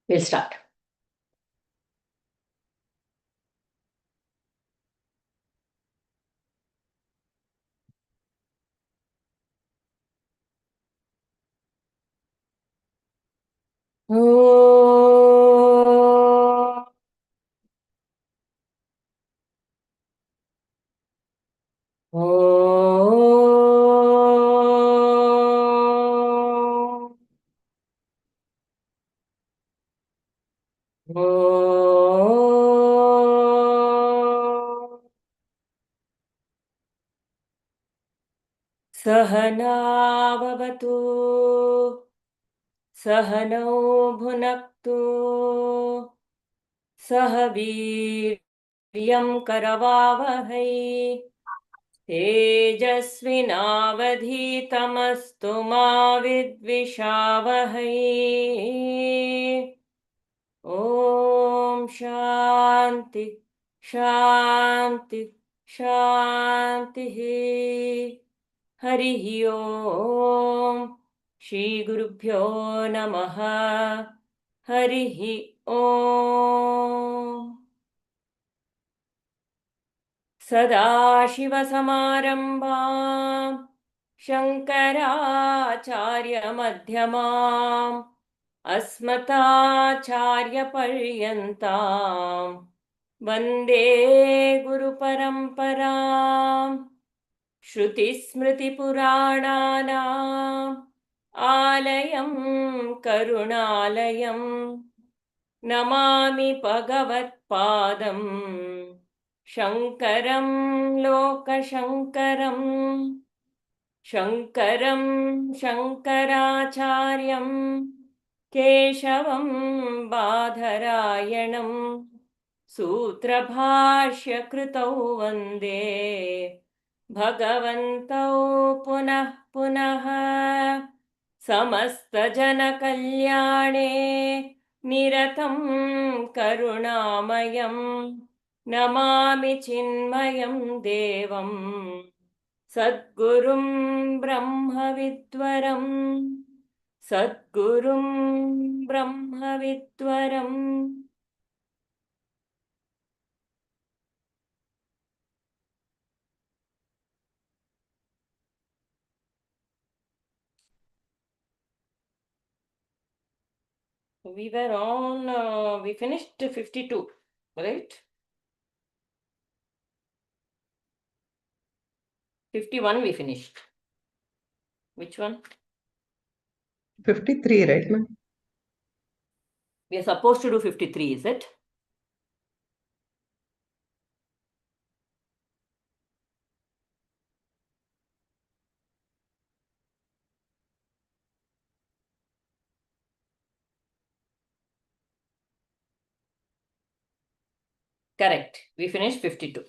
We'll start. Oh. Oh. Oh. Sahana bhavatu, Sahanau bhunaktu, Sahaviryam karavavahai, तेजस्विनावधीतमस्तु मा विद्विषावहै। ॐ शान्ति शान्ति शान्तिः। हरिः ॐ श्रीगुरुभ्यो नमः। हरिः ॐ। सदाशिवसमारम्भाम् शङ्कराचार्यमध्यमाम् अस्मदाचार्यपर्यन्ताम् वन्दे गुरुपरम्पराम्। श्रुतिस्मृतिपुराणानाम् आलयं करुणालयम् नमामि भगवत्पादम् शङ्करं लोकशङ्करम्। शङ्करं शङ्कराचार्यं केशवं बादरायणं सूत्रभाष्यकृतौ वन्दे भगवन्तौ पुनः पुनः। समस्तजनकल्याणे निरतं करुणामयं नमामि चिन्मयं देवम् सद्गुरुं ब्रह्मविद्वरं सद्गुरुं ब्रह्मविद्वरम्। We were on, we finished 52, right? 51 we finished. Which one? 53, right, ma'am? We are supposed to do 53, is it? Correct. We finished 52.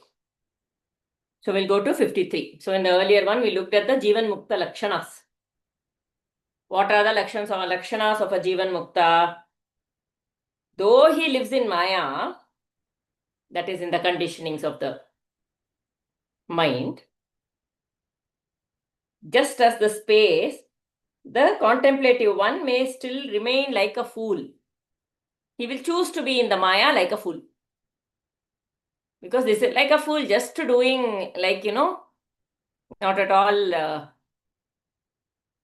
So we'll go to 53. So in the earlier one, we looked at the Jivan Mukta Lakshanas. What are the Lakshanas of a Jivan Mukta? Though he lives in Maya, that is in the conditionings of the mind, just as the space, the contemplative one may still remain like a fool. He will choose to be in the Maya like a fool. Because this is like a fool just doing like, not at all,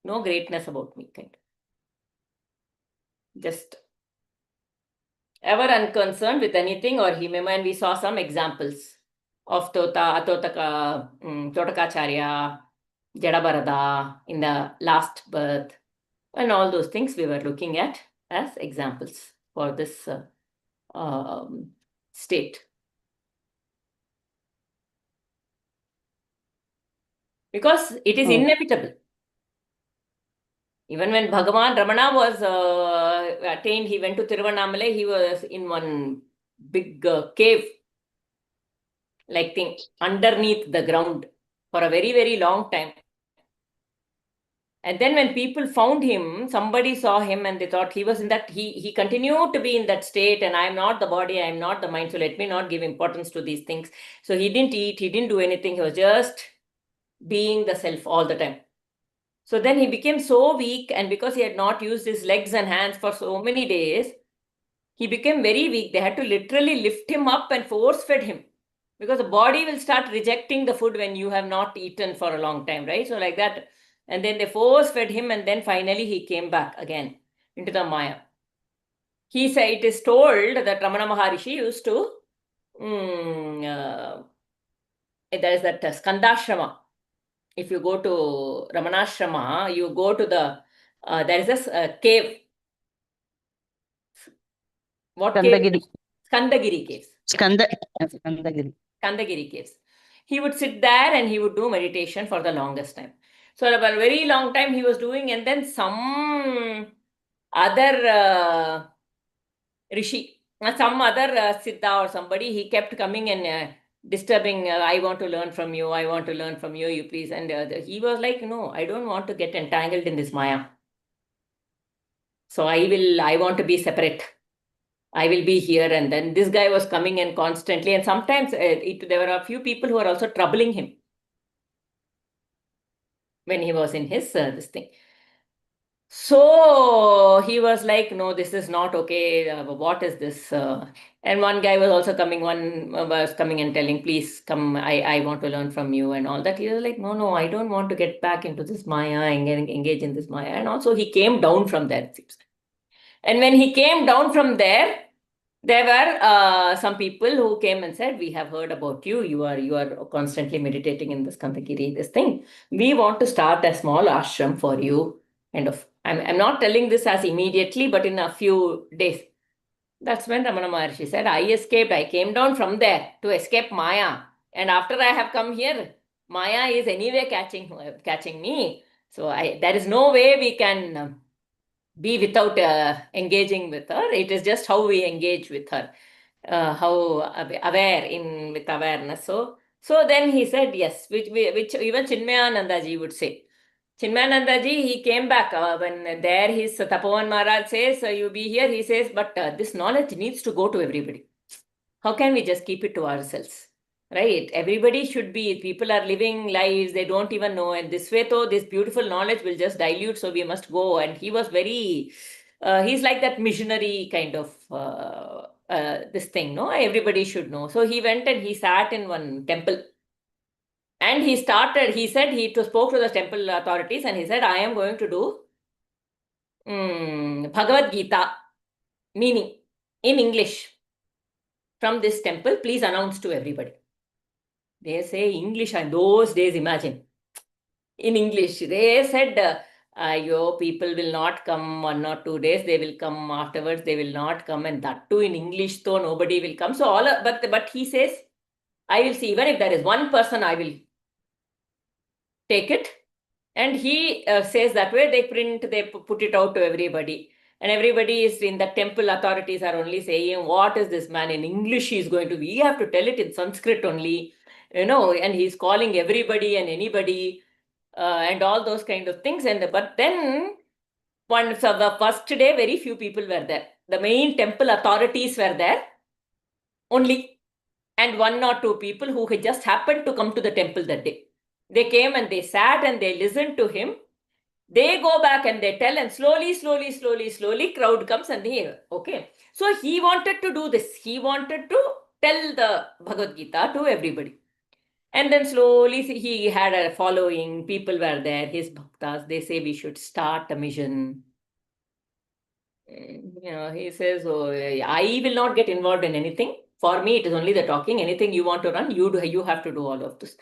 no greatness about me kind. Just ever unconcerned with anything or him. And we saw some examples of Totakacharya, Jadabarada in the last birth, and all those things we were looking at as examples for this state. Because it is inevitable. Even when Bhagavan Ramana was attained, he went to Tiruvannamalai, he was in one big cave, like thing, underneath the ground for a very, very long time. And then when people found him, somebody saw him and they thought he was in that, he continued to be in that state, and I am not the body, I am not the mind, so let me not give importance to these things. So he didn't eat, he didn't do anything, he was just being the self all the time. So then he became so weak, and because he had not used his legs and hands for so many days, he became very weak. They had to literally lift him up and force fed him, because the body will start rejecting the food when you have not eaten for a long time, right? So like that. And then they force fed him, and then finally he came back again into the Maya. He said, it is told that Ramana Maharishi used to, there is that Skandashrama. If you go to Ramanashrama, you go to the, there is a cave. What cave? Skandagiri. Skandagiri caves. Skandagiri. Skandagiri caves. He would sit there and he would do meditation for the longest time. So for a very long time he was doing, and then some other rishi, some other siddha or somebody, he kept coming and disturbing, I want to learn from you, I want to learn from you, you please. And he was like, no, I don't want to get entangled in this Maya. So I want to be separate. I will be here. And then this guy was coming and constantly, and sometimes there were a few people who were also troubling him when he was in his this thing. So he was like, no, this is not okay. What is this? And one guy was also coming, one was coming and telling, please come, I want to learn from you and all that. He was like, no, I don't want to get back into this Maya and engage in this Maya. And also he came down from there, it seems. And when he came down from there were some people who came and said, we have heard about you. You are constantly meditating in this Kandagiri, this thing. We want to start a small ashram for you. Kind of. I'm not telling this as immediately, but in a few days. That's when Ramana Maharshi said, I escaped. I came down from there to escape Maya. And after I have come here, Maya is anyway catching me. So there is no way we can be without engaging with her. It is just how we engage with her, how aware in with awareness. So then he said yes, which even Chinmayanandaji would say. Chinmayanandaji, he came back when there his Tapovan Maharaj says, you be here. He says, but this knowledge needs to go to everybody. How can we just keep it to ourselves? Right? Everybody should be, people are living lives, they don't even know. And this way, though, this beautiful knowledge will just dilute. So we must go. And he was very, he's like that missionary kind of this thing, no? Everybody should know. So he went and he sat in one temple. And he said, he spoke to the temple authorities and he said, I am going to do Bhagavad Gita, meaning in English from this temple. Please announce to everybody. They say English, and those days, imagine. In English, they said, your people will not come 1 or 2 days. They will come afterwards. They will not come. And that too in English, though nobody will come. So but he says, I will see, even if there is one person, I will take it. And he says that way, they put it out to everybody. And everybody is in the temple, authorities are only saying, what is this man in English he's going to be? We have to tell it in Sanskrit only, and he's calling everybody and anybody and all those kind of things. But then, so the first day, very few people were there. The main temple authorities were there only, and 1 or 2 people who had just happened to come to the temple that day. They came and they sat and they listened to him. They go back and they tell, and slowly, crowd comes and they hear. Okay. So he wanted to do this. He wanted to tell the Bhagavad Gita to everybody. And then slowly he had a following. People were there, his bhaktas. They say we should start a mission. He says, oh, I will not get involved in anything. For me, it is only the talking. Anything you want to run, you have to do all of this.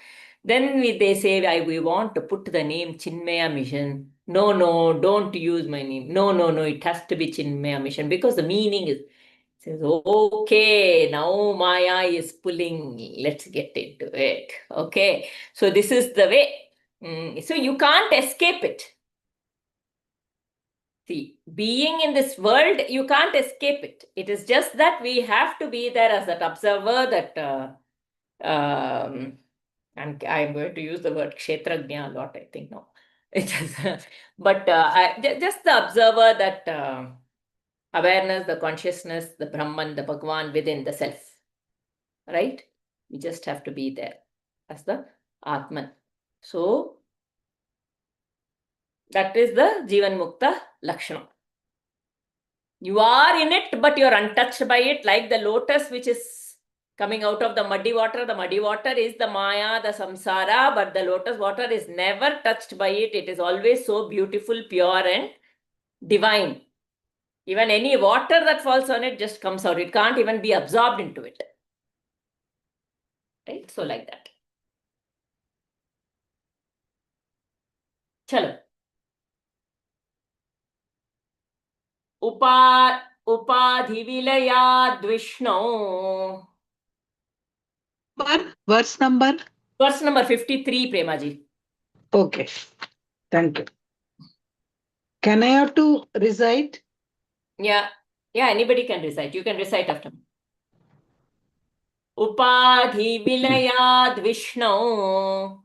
Then they say, we want to put the name Chinmaya Mission. No, don't use my name. No, it has to be Chinmaya Mission, because the meaning is, says, okay, now Maya is pulling. Let's get into it. Okay. So this is the way. So you can't escape it. See, being in this world, you can't escape it. It is just that we have to be there as that observer, that and I'm going to use the word kshetrajna a lot, I think now. It is, but just the observer, that awareness, the consciousness, the Brahman, the Bhagwan within the self. Right? We just have to be there as the Atman. So that is the Jivan Mukta Lakshana. You are in it, but you're untouched by it, like the lotus which is coming out of the muddy water. The muddy water is the Maya, the samsara, but the lotus water is never touched by it. It is always so beautiful, pure, and divine. Even any water that falls on it just comes out. It can't even be absorbed into it. Right? So, like that. Chalo. Upadhivilayad Vishnu. Verse number? Verse number 53, Premaji. Okay. Thank you. Can I have to recite? Yeah. Yeah, anybody can recite. You can recite after me. Upadhivilayad Vishnu.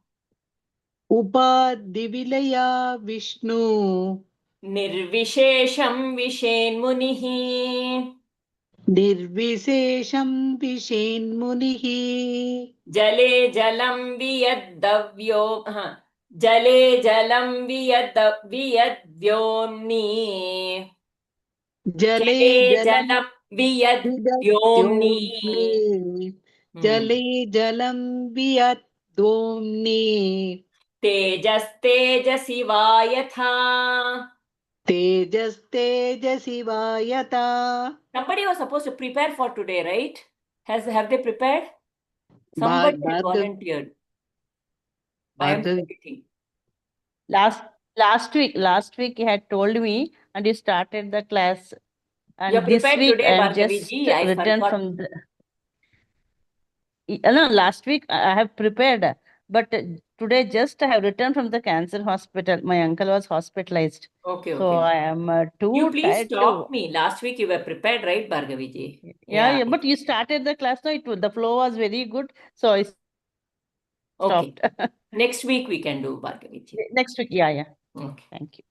Upadhivilaya Vishnu. Nirvishesham Vishenmunihi. Nirvisesham Vishen Munihi. Jale jalam viyadavyo. Jale jalam viyadyomni. Jale Jale Jalam jalam viyadyomni. Viyadyomni. Jale Jalam Viyadyomni. Tejas tejasi vayatha. Tejas Tejasivayata. Somebody was supposed to prepare for today, right? Have they prepared? Somebody had volunteered. I am Bhargavi. forgetting. Last week he had told me, and he started the class. And You're this prepared week today, I am Bhargavi just ji. I returned forgot. from the. No, last week I have prepared, but today just I have returned from the cancer hospital. My uncle was hospitalized, Okay, so okay. I am You too please tired to. stop me. Last week you were prepared, right, Bhargavi ji? Yeah, but you started the class, so the flow was very good, so I Okay. stopped. Next week we can do, Bhargavi ji. Next week, yeah. Okay. Thank you.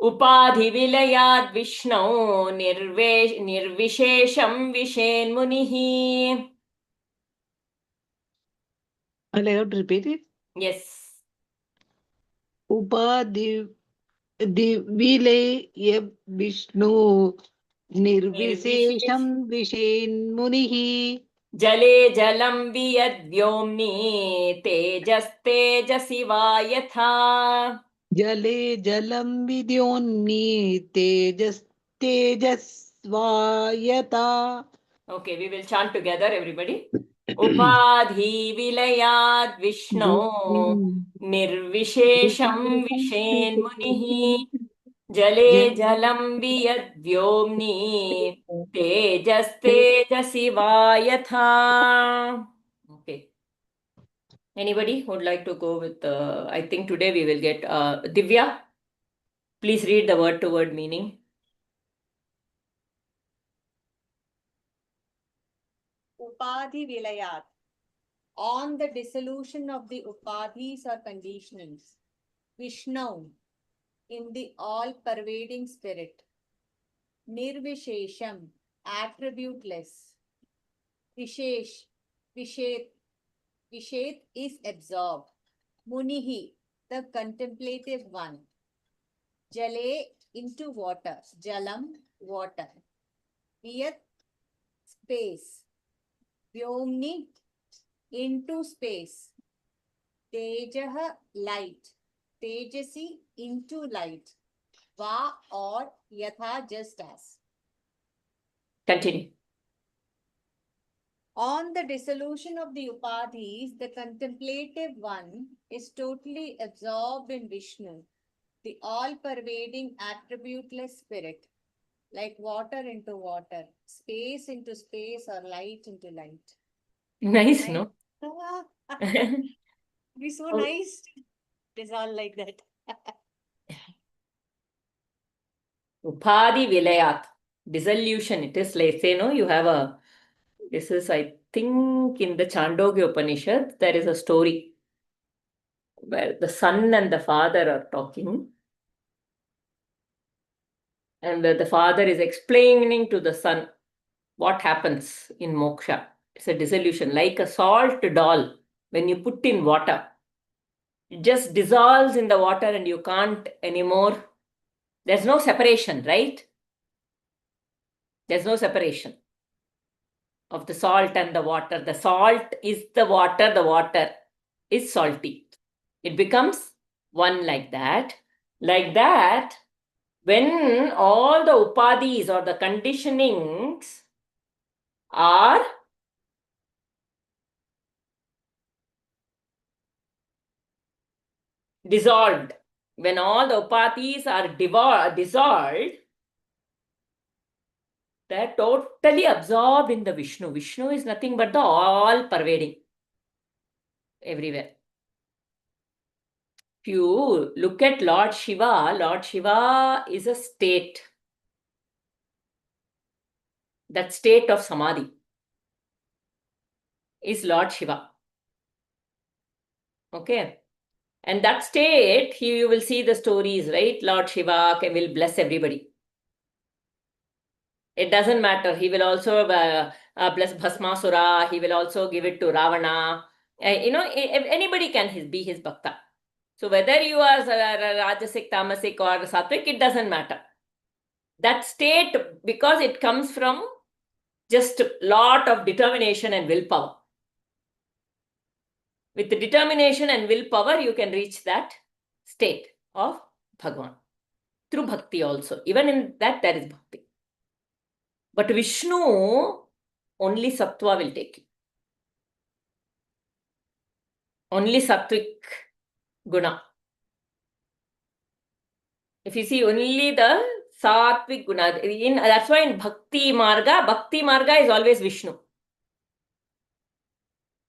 Upadhivilayad Vishnu nirvishesham vishenmunihi. I'll have to repeat it. Yes. Upadhivilaya Vishnu. Nirvisesham Vishen Munihi. Jale jalam viyadyomni tejas tejasi vayatha. Jale Jalam Vidyonni Tejas Tejasvayata. Okay, we will chant together, everybody. Upadhi vilayad Vishnu nirvishesham vishen munihi jale jalam viyadyomni tejas tejasi vayatha. Okay. Anybody would like to go with, I think today we will get Divya. Please read the word to word meaning. Upadhi Vilayat. On the dissolution of the Upadhis or conditionings. Vishnu, in the all-pervading spirit. Nirvishesham, attributeless. Vishesh, Vishet is absorbed. Munihi, the contemplative one. Jale, into water. Jalam, water. Viyat, space. Vyomni, into space. Tejaha, light. Tejasi, into light. Va or yatha, just as. Continue. On the dissolution of the Upadhis, the contemplative one is totally absorbed in Vishnu, the all-pervading attributeless spirit, like water into water, space into space, or light into light. Nice, no? Be so Oh. nice. It is all like that. Upadhi vilayat. Dissolution. It is like, say, no, you have a, this is, I think, in the Chandogya Upanishad, there is a story where the son and the father are talking. And the father is explaining to the son what happens in moksha. It's a dissolution, like a salt doll. When you put in water, it just dissolves in the water and you can't anymore There's no separation, right? There's no separation of the salt and the water. The salt is the water is salty. It becomes one like that. Like that, when all the upadis or the conditionings are dissolved, when all the upadis are dissolved, they're totally absorbed in the Vishnu. Vishnu is nothing but the all pervading everywhere. If you look at Lord Shiva is a state. That state of samadhi is Lord Shiva. Okay. And that state, you will see the stories, right? Lord Shiva will bless everybody. It doesn't matter. He will also bless Bhasmasura. He will also give it to Ravana. Anybody can be his bhakta. So whether you are Rajasic, Tamasic or Sattvic, it doesn't matter. That state, because it comes from just a lot of determination and willpower. With the determination and willpower, you can reach that state of Bhagavan. Through bhakti also. Even in that, there is bhakti. But Vishnu, only sattva will take you. Only sattvic guna. If you see only the sattvic guna, that's why in bhakti marga is always Vishnu.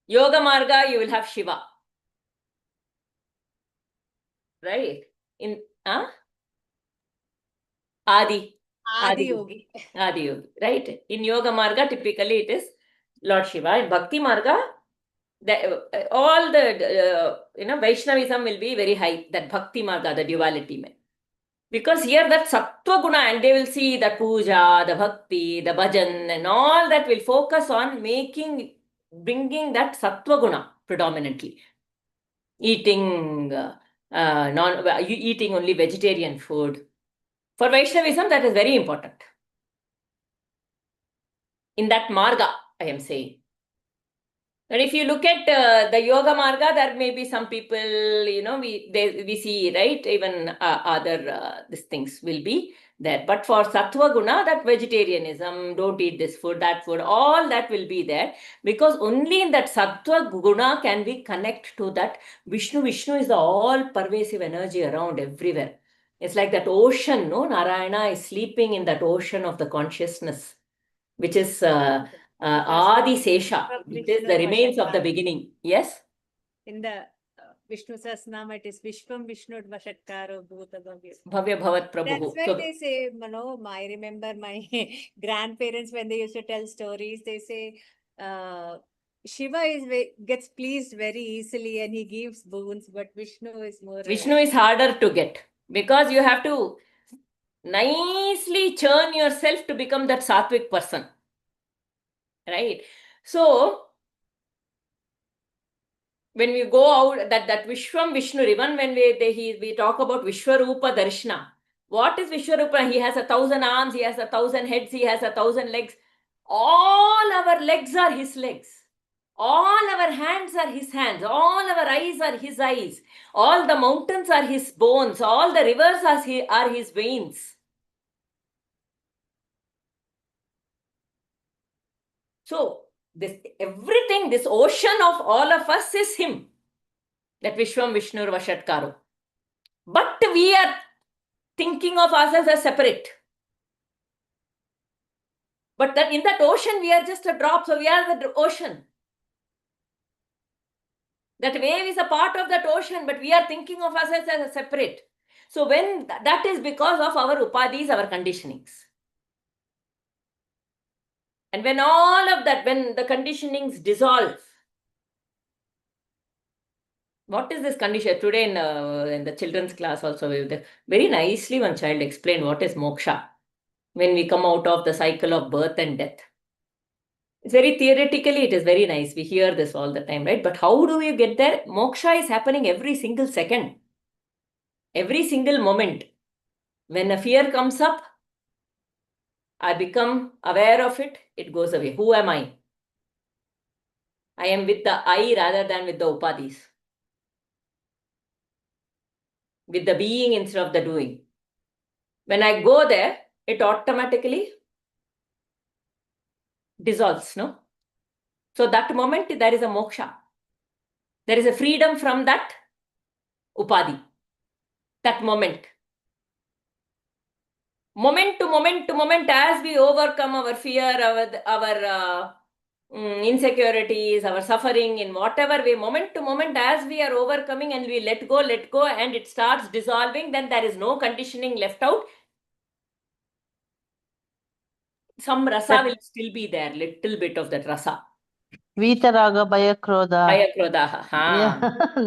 Yoga marga, you will have Shiva. Right? In Adi Yogi. Right? In Yoga marga, typically it is Lord Shiva. In Bhakti marga, all the Vaishnavism will be very high. That Bhakti marga, the duality mein. Because here that sattva guna, and they will see the puja, the bhakti, the bhajan, and all that will focus on bringing that sattva guna predominantly. Eating eating only vegetarian food. For Vaishnavism, that is very important. In that marga, I am saying. And if you look at the yoga marga, there may be some people, we see, right? Even other these things will be there. But for sattva guna, that vegetarianism, don't eat this food, that food, all that will be there. Because only in that sattva guna can we connect to that Vishnu. Vishnu is the all-pervasive energy around everywhere. It's like that ocean, no? Narayana is sleeping in that ocean of the consciousness, which is Adi Sesha, which is the remains of the beginning. Yes? In the Vishnu Sahasranama, it is Vishwam Vishnu Vashatkaro Bhuta Bhavya. Bhavya Bhavat Prabhu. That's why they say, I remember my grandparents, when they used to tell stories, they say, Shiva gets pleased very easily and he gives boons, but Vishnu is more. Vishnu is harder to get because you have to nicely churn yourself to become that sattvic person. Right? So, when we go out, that Vishwam Vishnu, even when we talk about Vishwarupa Darshana, what is Vishwarupa? He has 1,000 arms, he has 1,000 heads, he has 1,000 legs. All our legs are his legs. All our hands are his hands. All our eyes are his eyes. All the mountains are his bones. All the rivers are his veins. So, everything, this ocean of all of us is him. That Vishwam Vishnu Vashatkaro. But we are thinking of us as separate. But that in that ocean, we are just a drop. So we are the ocean. That wave is a part of that ocean, but we are thinking of us as a separate. So when that is because of our upadis, our conditionings. And when all of that, when the conditionings dissolve, what is this condition? Today in the children's class also, very nicely one child explained what is moksha. When we come out of the cycle of birth and death. It's very theoretically, it is very nice. We hear this all the time, right? But how do we get there? Moksha is happening every single second. Every single moment. When a fear comes up, I become aware of it, it goes away. Who am I? I am with the I rather than with the upadhis. With the being instead of the doing. When I go there, it automatically dissolves, no? So that moment, there is a moksha. There is a freedom from that upadhi. That moment. Moment to moment to moment, as we overcome our fear, our insecurities, our suffering, in whatever way, moment to moment, as we are overcoming and we let go, and it starts dissolving, then there is no conditioning left out. Some rasa will still be there, little bit of that rasa. Vita Raga Bhaya Krodha. Bhaya krodaha. Yeah,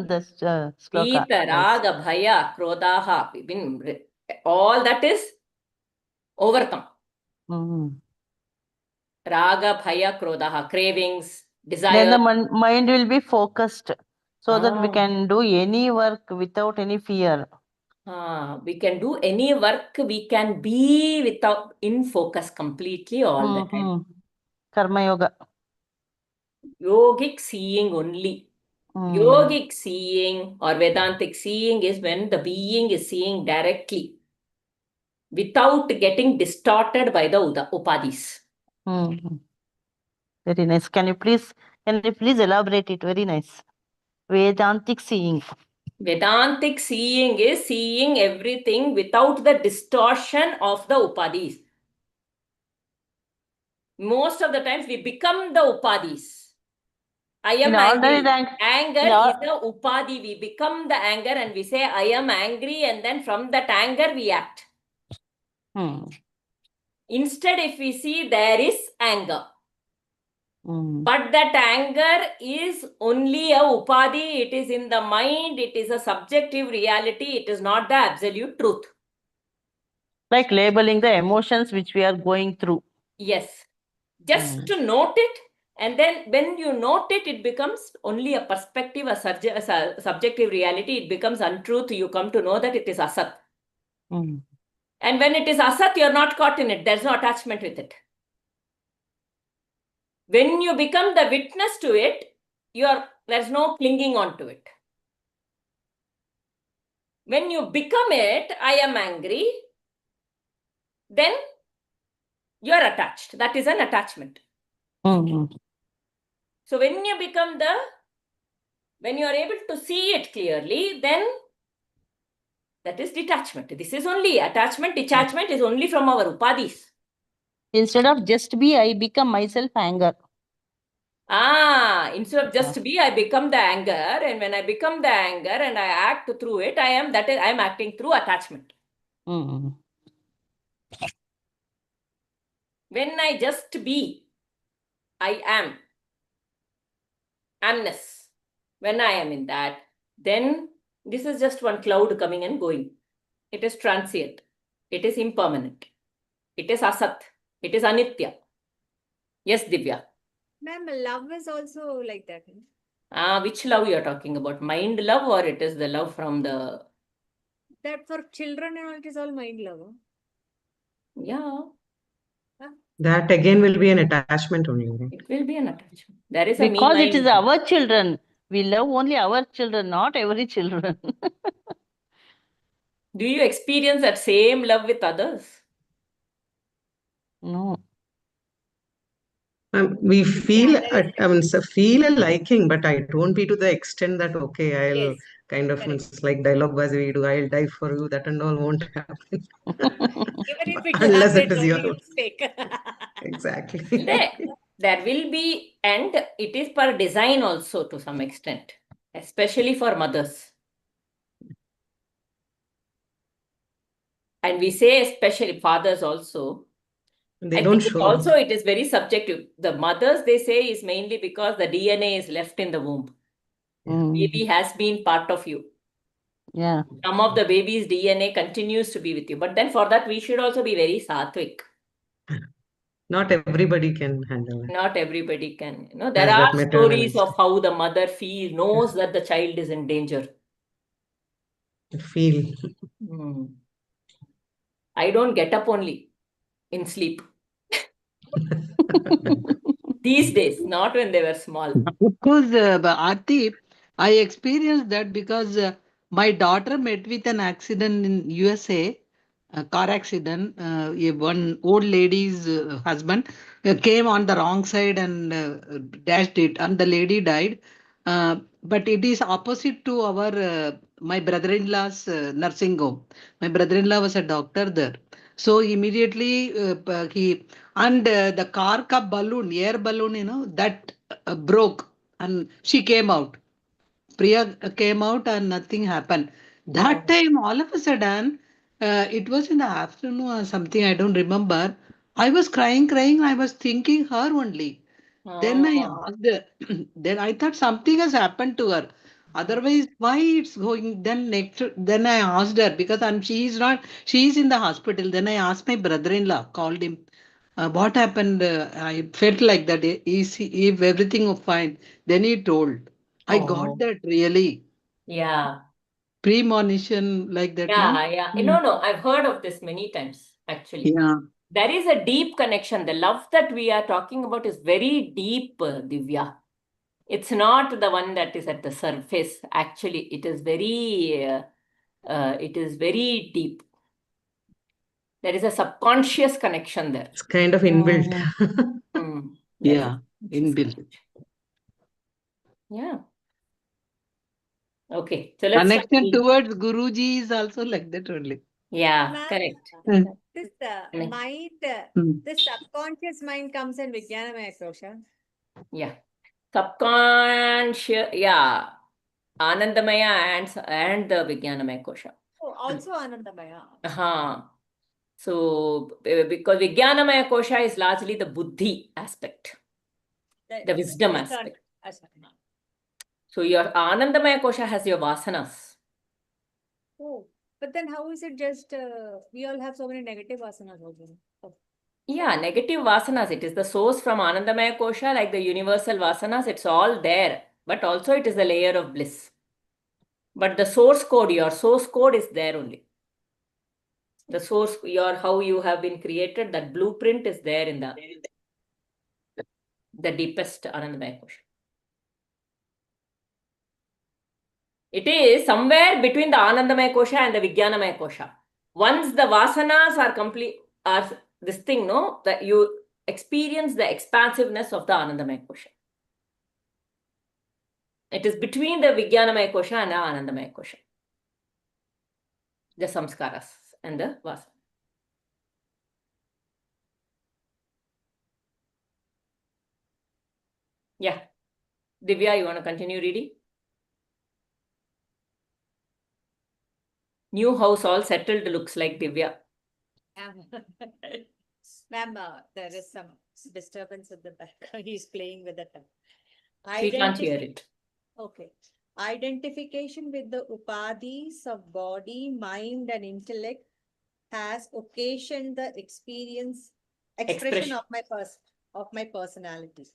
that's sloka. Vita raga bhaya krodaha. All that is overcome. Mhm. Raga bhaya krodaha. Cravings, Then desire. the mind will be focused so that we Ah. can do any work without any fear. We can do any work, we can be without in focus completely all the time. Karma Yoga. Yogic seeing only. Yogic seeing or Vedantic seeing is when the being is seeing directly without getting distorted by the upadhis. Very nice. Can you please elaborate it? Very nice. Vedantic seeing. Vedantic seeing is seeing everything without the distortion of the upadhis. Most of the times we become the upadhis. I am angry. Anger is the upadhi. We become the anger and we say, I am angry, and then from that anger we act. Instead, if we see there is anger, but that anger is only a upadhi, it is in the mind, it is a subjective reality, it is not the absolute truth. Like labeling the emotions which we are going through. Yes. Just to note it, and then when you note it, it becomes only a perspective, a subjective reality. It becomes untruth. You come to know that it is asat. And when it is asat, you're not caught in it. There's no attachment with it. When you become the witness to it, there's no clinging on to it. When you become it, I am angry, then you're attached. That is an attachment. So when you become when you are able to see it clearly, then that is detachment. This is only attachment. Detachment is only from our upadhis. Instead of just be, I become myself anger. Instead of just be, I become the anger. And when I become the anger and I act through it, I am acting through attachment. When I just be, I am. Amness. When I am in that, then this is just one cloud coming and going. It is transient. It is impermanent. It is asat. It is anitya. Yes, Divya. Ma'am, love is also like that. Which love you are talking about? Mind love, or it is the love from the... That for children and all, it is all mind love. Yeah. That again will be an attachment only. It will be an attachment. There is a Because it is me-mind. our children. We love only our children, not every children. Do you experience that same love with others? No. We feel, feel a liking, but I don't be to the extent that, okay, I'll Yes, kind of, correct. it's like dialogue bazi, I'll die for you, that and all won't happen. Even if it Unless happens, it is only your... it's fake. Exactly. There will be, and it is per design also to some extent, especially for mothers. And we say especially fathers also. They I don't think show. also it is very subjective. The mothers, they say, is mainly because the DNA is left in the womb. Baby has been part of you. Yeah. Some of the baby's DNA continues to be with you. But then for that, we should also be very sattvic. Not everybody can handle it. Not everybody can. There Has are that maternal stories of instinct. how the mother knows that the child is in danger. Feel. I don't get up only in sleep. These days, not when they were small. Of course, Aarti, I experienced that because my daughter met with an accident in USA, a car accident. One old lady's husband came on the wrong side and dashed it, and the lady died. But it is opposite to our my brother-in-law's nursing home. My brother-in-law was a doctor there, so immediately he and the car ka balloon, air balloon, that broke and she came out. Priya came out and nothing happened. That time, all of a sudden, it was in the afternoon or something, I don't remember. I was crying, crying. I was thinking her only. Then I asked her, then I thought something has happened to her. Otherwise, why it's going? Then I asked her because she is not, she is in the hospital. Then I asked my brother-in-law, called him, what happened? I felt like that. If everything was fine, then he told. I got that really Yeah. premonition like that, no? Yeah. No, I've heard of this many times, actually. Yeah. There is a deep connection. The love that we are talking about is very deep, Divya. It's not the one that is at the surface. Actually, it is very deep. There is a subconscious connection there. It's kind of inbuilt. There is a Yeah, subconscious inbuilt. connection. Yeah. Okay, so let's start Connection reading. towards Guruji is also like that only. Yeah, Ma'am, correct. This Correct. mind, Mm. the subconscious mind comes in Vijnanamaya Kosha. Yeah. Subconscious, yeah. Anandamaya and the Vijnanamaya Kosha. Oh, also Anandamaya. So, because Vijnanamaya Kosha is largely the buddhi aspect, the wisdom aspect. So, your Anandamaya Kosha has your vasanas. Oh, but then how is it just, we all have so many negative vasanas also. Yeah, negative vasanas. It is the source from Anandamaya Kosha, like the universal vasanas. It's all there. But also it is a layer of bliss. But the source code, your source code is there only. The source, how you have been created, that blueprint is there in the deepest Anandamaya Kosha. It is somewhere between the Anandamaya Kosha and the Vijnanamaya Kosha. Once the vasanas are complete, this thing, no, that you experience the expansiveness of the Anandamaya Kosha. It is between the Vijnanamaya Kosha and the Anandamaya Kosha. The samskaras and the vasana. Yeah. Divya, you want to continue reading? New house all settled looks like Divya. Ma'am, there is some disturbance at the back. He's playing with the tongue. She can't hear it. Okay. Identification with the upadhis of body, mind, and intellect has occasioned the expression of my personality.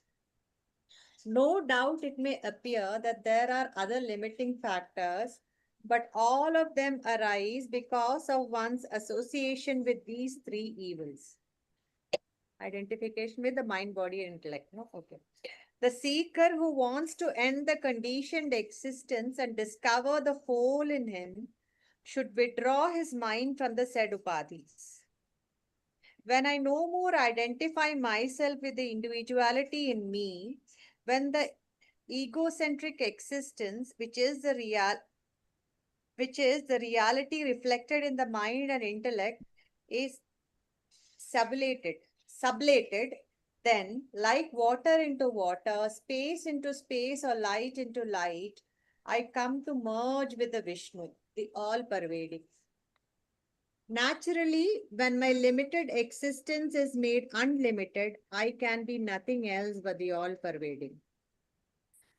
No doubt it may appear that there are other limiting factors, but all of them arise because of one's association with these three evils. Identification with the mind, body, and intellect. No? Okay. The seeker who wants to end the conditioned existence and discover the whole in him should withdraw his mind from the said upadhis. When I no more identify myself with the individuality in me, when the egocentric existence, which is the reality reflected in the mind and intellect, is sublated, then like water into water, space into space, or light into light, I come to merge with the Vishnu, the all-pervading. Naturally, when my limited existence is made unlimited, I can be nothing else but the all-pervading.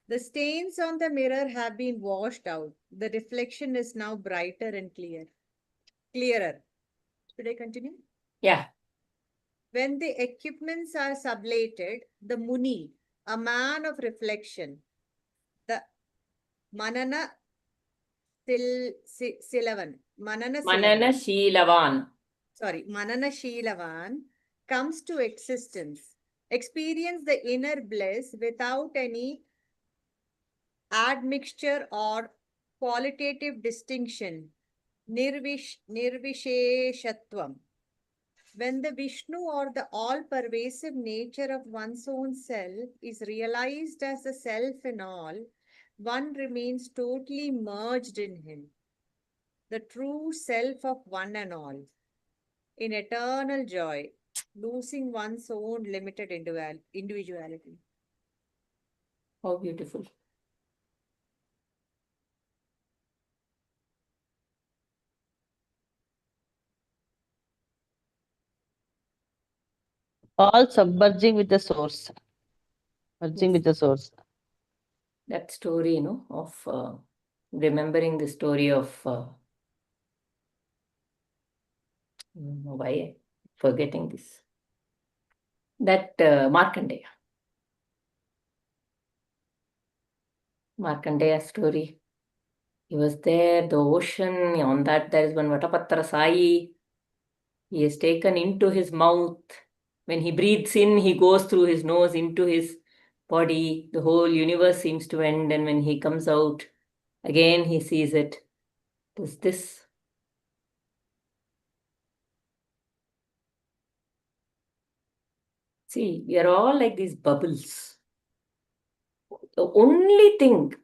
The stains on the mirror have been washed out. The reflection is now brighter and clearer. Should I continue? Yeah. When the equipments are sublated, the Muni, a man of reflection, the Manana Silavan. Manana Sheelavan. Mananashilavan comes to existence, experience the inner bliss without any admixture or qualitative distinction, nirvisheshatvam. When the Vishnu or the all-pervasive nature of one's own self is realized as the self in all, one remains totally merged in him, the true self of one and all, in eternal joy, losing one's own limited individuality. How beautiful. All submerging with the source. Merging Yes. with the source. That story, of remembering the story of I don't know why I'm forgetting this. That Markandeya story. He was there, the ocean, on that there is one Vatapatra Sai. He is taken into his mouth. When he breathes in, he goes through his nose into his body. The whole universe seems to end. And when he comes out, again he sees it. Does this? See, we are all like these bubbles. The only thing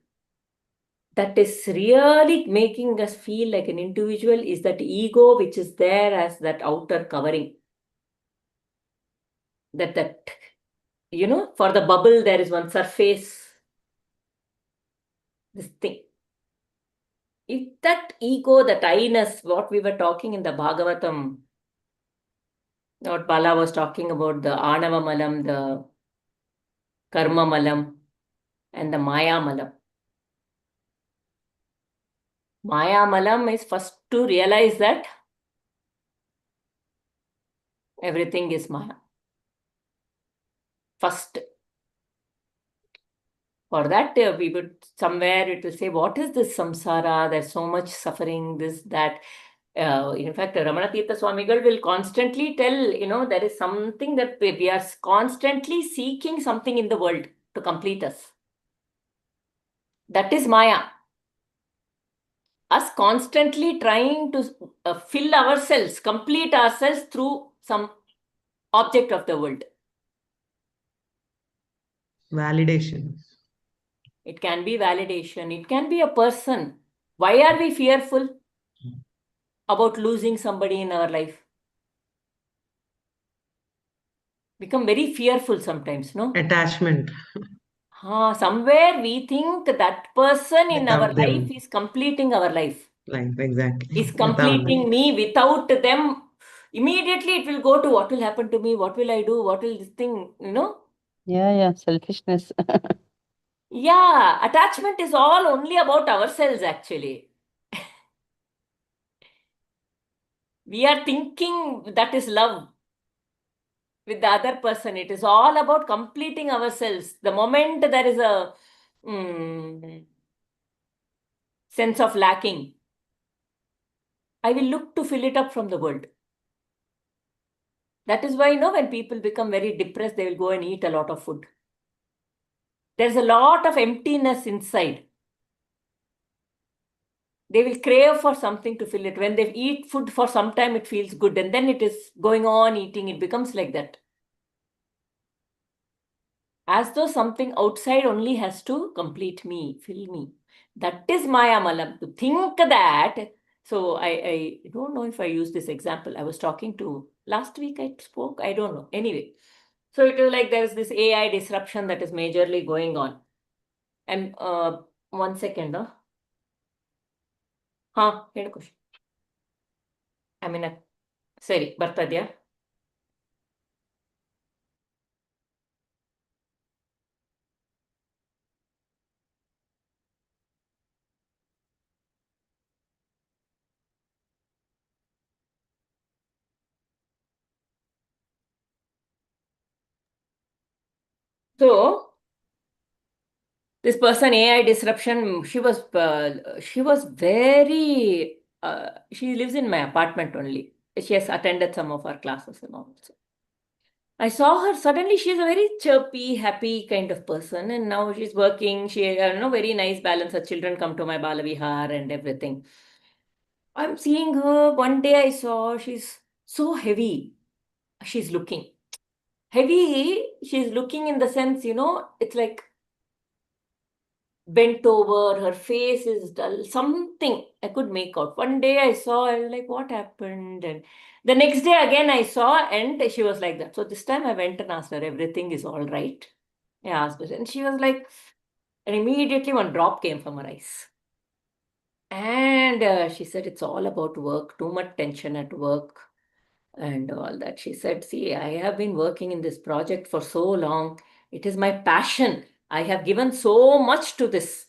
that is really making us feel like an individual is that ego which is there as that outer covering. That for the bubble there is one surface, this thing. If that ego, that I-ness, what we were talking in the Bhagavatam, what Bala was talking about, the Anava Malam, the Karma Malam, and the Maya Malam. Maya Malam is first to realize that everything is Maya. First. For that, we would somewhere it will say, what is this samsara? There's so much suffering, this, that. In fact, Ramana Tirtha Swamigal will constantly tell, there is something that we are constantly seeking something in the world to complete us. That is Maya. Us constantly trying to fill ourselves, complete ourselves through some object of the world. Validation. It can be validation. It can be a person. Why are we fearful about losing somebody in our life? Become very fearful sometimes, no? Attachment. Somewhere we think that person in our Without them. life is completing our life. Life, exactly. Is Without completing them. me. Without them, immediately it will go to what will happen to me, what will I do, what will this thing, Yeah, selfishness. Yeah, attachment is all only about ourselves actually. We are thinking that is love with the other person. It is all about completing ourselves. The moment there is a sense of lacking, I will look to fill it up from the world. That is why, when people become very depressed, they will go and eat a lot of food. There's a lot of emptiness inside. They will crave for something to fill it. When they eat food for some time, it feels good. And then it is going on eating. It becomes like that. As though something outside only has to complete me, fill me. That is Maya Malam. To think that. So I don't know if I used this example. I was talking to, last week I spoke. I don't know. Anyway. So it is like there's this AI disruption that is majorly going on. And 1 second. Here's a question. I mean, sorry, Bartadya. So this person, AI disruption, she was very, she lives in my apartment only. She has attended some of our classes and all. So I saw her, suddenly she's a very chirpy, happy kind of person, and now she's working. She, very nice balance. Her children come to my Balavihar and everything. I'm seeing her. One day I saw she's so heavy. She's looking heavy. She's looking in the sense, it's like bent over. Her face is dull. Something I could make out. One day I saw, I was like, what happened? And the next day again I saw, and she was like that. So this time I went and asked her, everything is all right? I asked her, and she was like, and immediately one drop came from her eyes. And she said, it's all about work, too much tension at work and all that. She said, see, I have been working in this project for so long. It is my passion. I have given so much to this.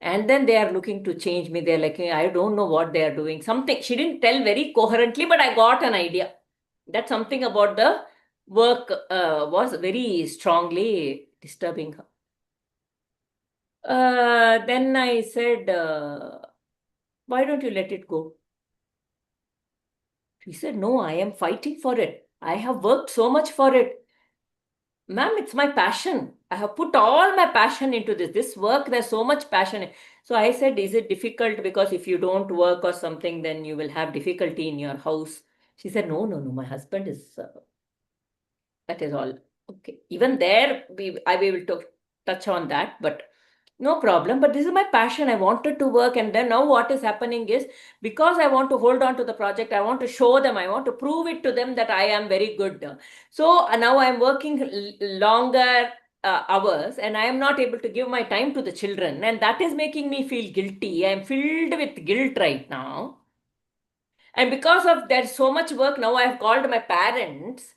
And then they are looking to change me. They're like, I don't know what they are doing. Something, she didn't tell very coherently, but I got an idea that something about the work was very strongly disturbing her. Then I said, why don't you let it go? She said, no, I am fighting for it. I have worked so much for it. Ma'am, it's my passion. I have put all my passion into this. This work, there's so much passion. So I said, is it difficult? Because if you don't work or something, then you will have difficulty in your house. She said, no, my husband is, that is all. Okay. Even there, I will touch on that, but no problem. But this is my passion. I wanted to work. And then now what is happening is, because I want to hold on to the project, I want to show them, I want to prove it to them that I am very good. So now I'm working longer hours, and I am not able to give my time to the children. And that is making me feel guilty. I'm filled with guilt right now. And because of there's so much work, now I have called my parents.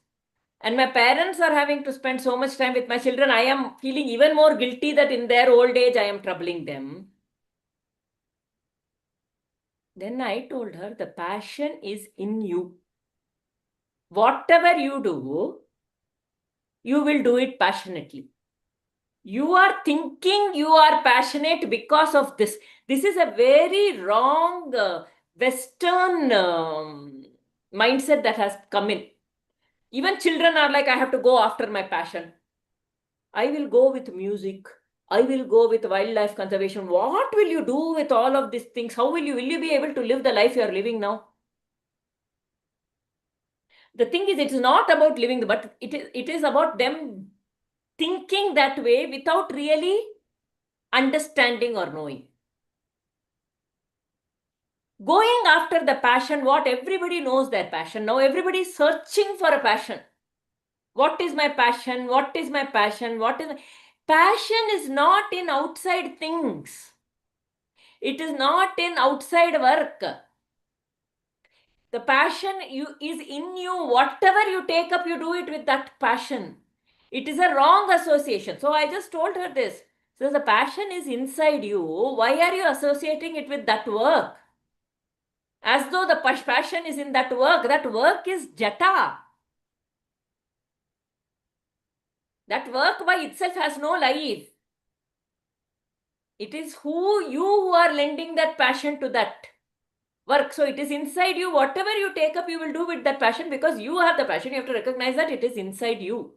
And my parents are having to spend so much time with my children. I am feeling even more guilty that in their old age I am troubling them. Then I told her, the passion is in you. Whatever you do, you will do it passionately. You are thinking you are passionate because of this. This is a very wrong Western mindset that has come in. Even children are like, I have to go after my passion. I will go with music. I will go with wildlife conservation. What will you do with all of these things? How will you be able to live the life you are living now? The thing is, it's not about living, but it is about them thinking that way without really understanding or knowing. Going after the passion, what everybody knows their passion. Now everybody is searching for a passion. What is my passion? What is my passion? Passion is not in outside things. It is not in outside work. The passion is in you. Whatever you take up, you do it with that passion. It is a wrong association. So I just told her this. So the passion is inside you. Why are you associating it with that work? As though the passion is in that work. That work is jata. That work by itself has no life. It is who are lending that passion to that work. So it is inside you. Whatever you take up, you will do with that passion, because you have the passion. You have to recognize that it is inside you.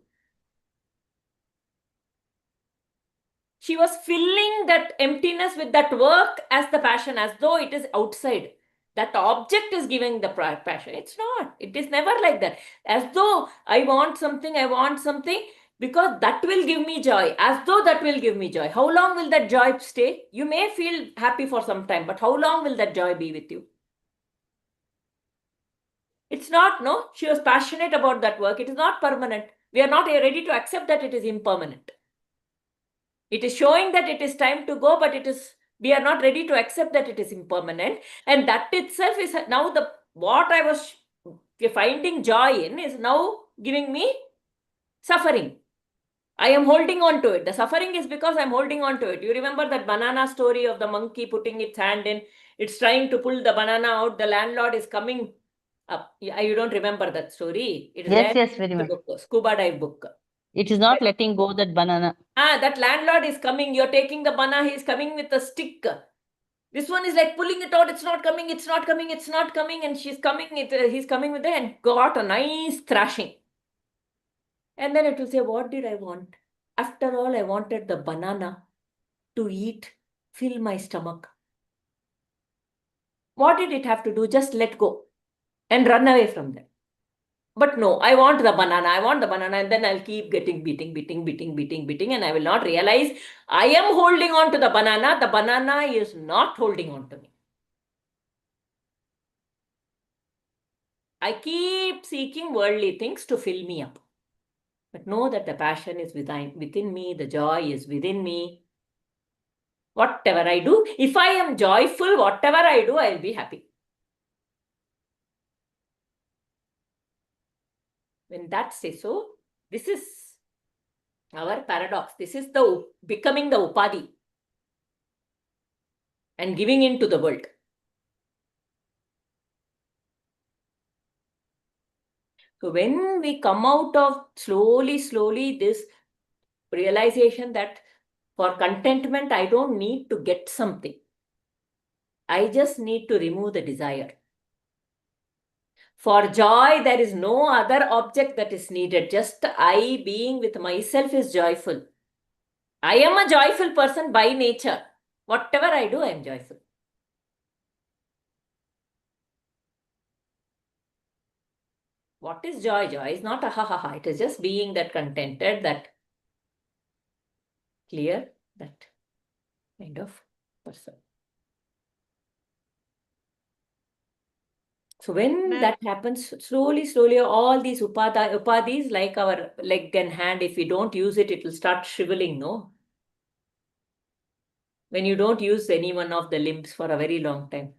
She was filling that emptiness with that work as the passion, as though it is outside. That object is giving the passion. It's not. It is never like that. As though I want something, because that will give me joy. As though that will give me joy. How long will that joy stay? You may feel happy for some time, but how long will that joy be with you? It's not, no. She was passionate about that work. It is not permanent. We are not ready to accept that it is impermanent. It is showing that it is time to go, but we are not ready to accept that it is impermanent. And that itself is now what I was finding joy in is now giving me suffering. I am holding on to it. The suffering is because I'm holding on to it. You remember that banana story of the monkey putting its hand in, it's trying to pull the banana out. The landlord is coming up. You don't remember that story? It is Yes, very in the much. book, scuba dive book. It is not letting go that banana. That landlord is coming. You're taking the banana. He's coming with a stick. This one is like pulling it out. It's not coming. It's not coming. It's not coming. And he's coming with it and got a nice thrashing. And then it will say, what did I want? After all, I wanted the banana to eat, fill my stomach. What did it have to do? Just let go and run away from them. But no, I want the banana, and then I'll keep getting beating, and I will not realize I am holding on to the banana is not holding on to me. I keep seeking worldly things to fill me up. But know that the passion is within me, the joy is within me. Whatever I do, if I am joyful, whatever I do, I'll be happy. When that says so, this is our paradox. This is the becoming the upadhi and giving in to the world. So when we come out of slowly this realization that for contentment, I don't need to get something. I just need to remove the desire. For joy, there is no other object that is needed. Just I being with myself is joyful. I am a joyful person by nature. Whatever I do, I am joyful. What is joy? Joy is not a ha. It is just being that contented, that clear, that kind of person. So when that happens, slowly, all these upadhis, like our leg and hand, if we don't use it, it will start shriveling, no? When you don't use any one of the limbs for a very long time,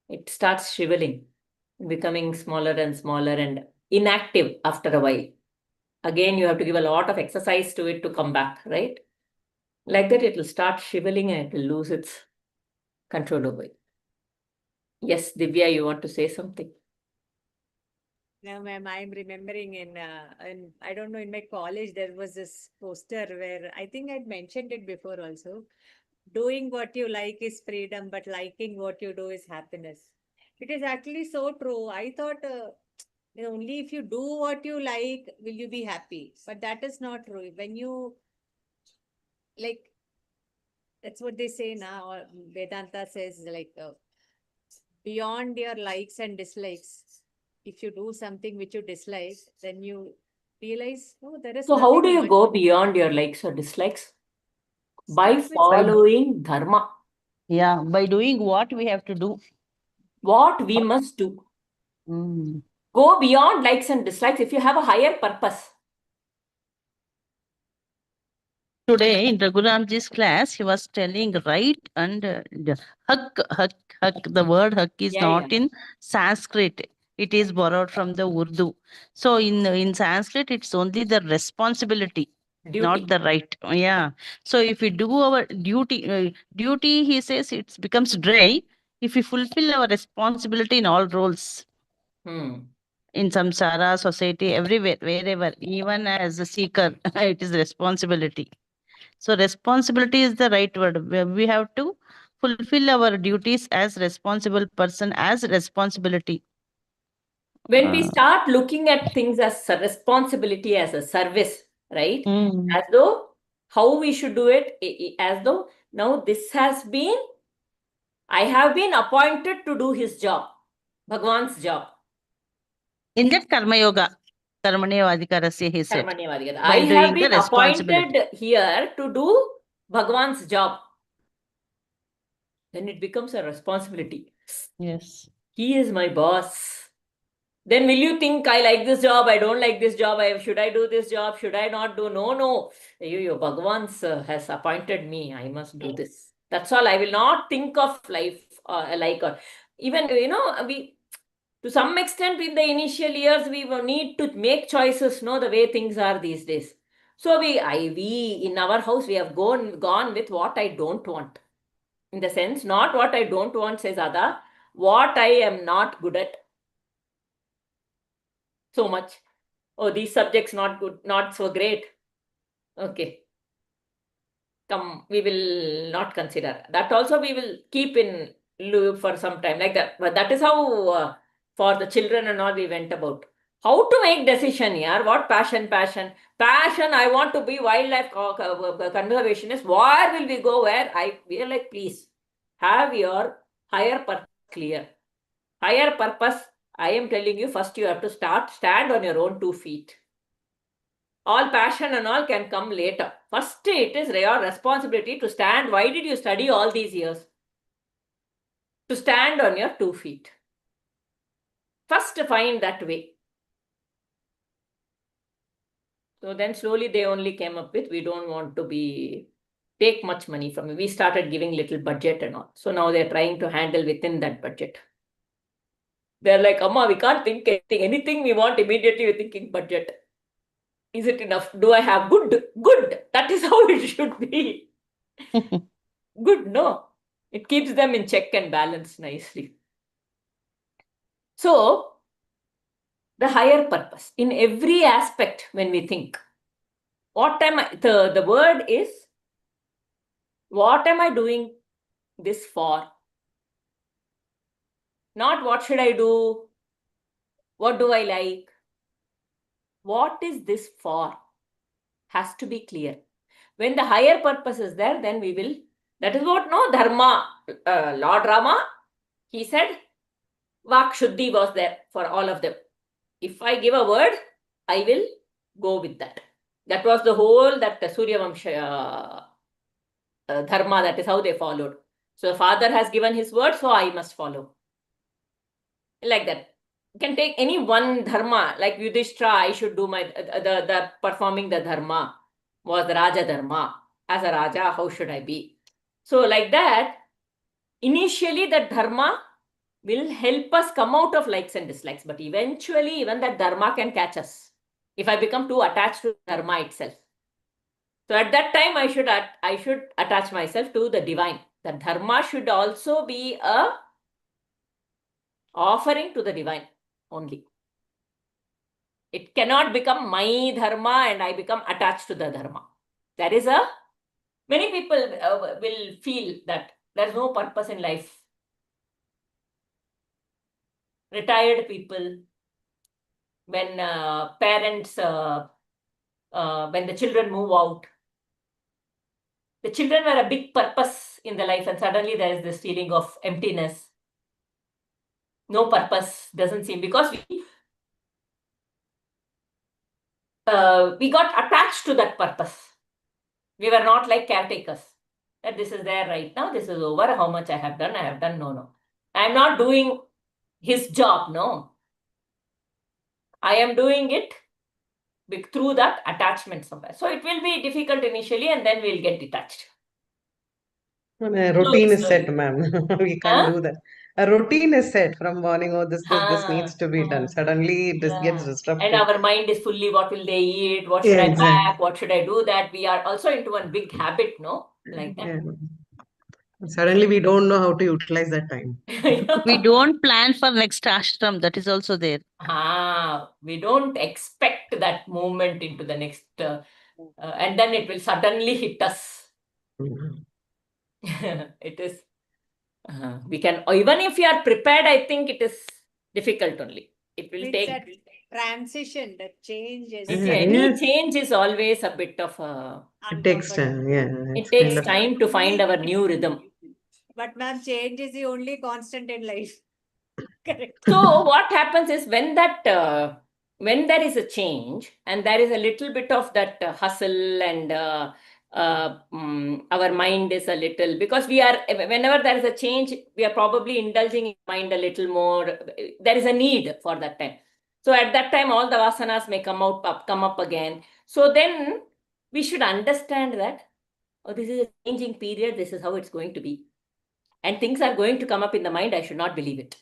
it starts shriveling, becoming smaller and inactive after a while. Again, you have to give a lot of exercise to it to come back, right? Like that, it will start shriveling and it will lose its control over it. Yes, Divya, you want to say something? No, ma'am, I'm remembering in I don't know, in my college, there was this poster where I think I'd mentioned it before also. Doing what you like is freedom, but liking what you do is happiness. It is actually so true. I thought only if you do what you like will you be happy, but that is not true. When you like, that's what they say now. Vedanta says like beyond your likes and dislikes. If you do something which you dislike, then you realize, oh, there is So how do nothing you much. go beyond your likes or dislikes? By Start with following dharma, Yeah, by doing what we have to do. what we must do. Mm. Go beyond likes and dislikes if you have a higher purpose. Today in Raghuramji's class, he was telling right and the hak. The word hak is not in Sanskrit. It is borrowed from the Urdu. So in Sanskrit, it's only the responsibility, not Duty. the right. Yeah. So if we do our duty, he says it becomes dry if we fulfill our responsibility in all roles. In samsara, society, everywhere, wherever, even as a seeker, it is responsibility. So responsibility is the right word. We have to fulfill our duties as responsible person, as responsibility. When we start looking at things as a responsibility, as a service, right? As though how we should do it, as though now this has been, I have been appointed to do his job, Bhagwan's job. In that karma yoga, karmanyavadikarasya, he said. Karmanyavadikara. By I have doing the been responsibility. appointed here to do Bhagwan's job. Then it becomes a responsibility. Yes. He is my boss. Then will you think I like this job, I don't like this job, should I do this job, should I not do? No. Bhagwan has appointed me, I must do this. That's all. I will not think of life even, we, to some extent in the initial years, we will need to make choices, the way things are these days. So we in our house, we have gone with what I don't want. In the sense, not what I don't want, says Ada, what I am not good at. So much. Oh, these subjects not good, not so great. Okay. we will not consider. That also we will keep in loop for some time like that. But that is how for the children and all we went about. How to make decision here? What passion? I want to be wildlife conservationist. Where will we go? We are like, please have your higher purpose clear. Higher purpose, I am telling you, first you have to stand on your own 2 feet. All passion and all can come later. First, it is your responsibility to stand. Why did you study all these years? To stand on your 2 feet. First, find that way. So then slowly they only came up with, we don't want to take much money from you. We started giving little budget and all. So now they're trying to handle within that budget. They're like, Amma, we can't think anything we want immediately, we're thinking budget. Is it enough? Do I have good? Good. That is how it should be. Good, no. It keeps them in check and balance nicely. So, the higher purpose in every aspect when we think. The word is, what am I doing this for? Not what should I do? What do I like? What is this for? Has to be clear. When the higher purpose is there, then we will. That is what Dharma. Lord Rama, he said, Vak Shuddhi was there for all of them. If I give a word, I will go with that. That was the whole Surya Vamsha Dharma. That is how they followed. So the father has given his word, so I must follow. Like that. You can take any one dharma, like Yudhishthira, I should do the performing the dharma was the Raja Dharma. As a Raja, how should I be? So like that, initially that dharma will help us come out of likes and dislikes, but eventually even that dharma can catch us if I become too attached to dharma itself. So at that time, I should attach myself to the divine. The dharma should also be a offering to the divine only. It cannot become my dharma and I become attached to the dharma. There is many people will feel that there's no purpose in life. Retired people, when parents, when the children move out, the children were a big purpose in the life and suddenly there is this feeling of emptiness. No purpose doesn't seem, because we got attached to that purpose. We were not like caretakers. That this is there right now, this is over, how much I have done, no. I am not doing his job, no. I am doing it through that attachment somewhere. So it will be difficult initially and then we'll get detached. A routine is set, ma'am. We can't do that. A routine is set from morning, this needs to be done. Suddenly it just gets disrupted. And our mind is fully, what will they eat? What should I pack? What should I do that? We are also into one big habit, no? Like that. Suddenly we don't know how to utilize that time. We don't plan for next ashram. That is also there. We don't expect that movement into the next, and then it will suddenly hit us. It is, we can, even if you are prepared, I think it is difficult only. It will take. That transition, that change is. Any change is always a bit of it takes time, it takes time to find our new rhythm. But ma'am, change is the only constant in life. Correct. So what happens is when there is a change and there is a little bit of that hustle and our mind is a little, because whenever there is a change, we are probably indulging in mind a little more. There is a need for that time. So at that time, all the vasanas may come up again. So then we should understand that, this is a changing period. This is how it's going to be. And things are going to come up in the mind. I should not believe it.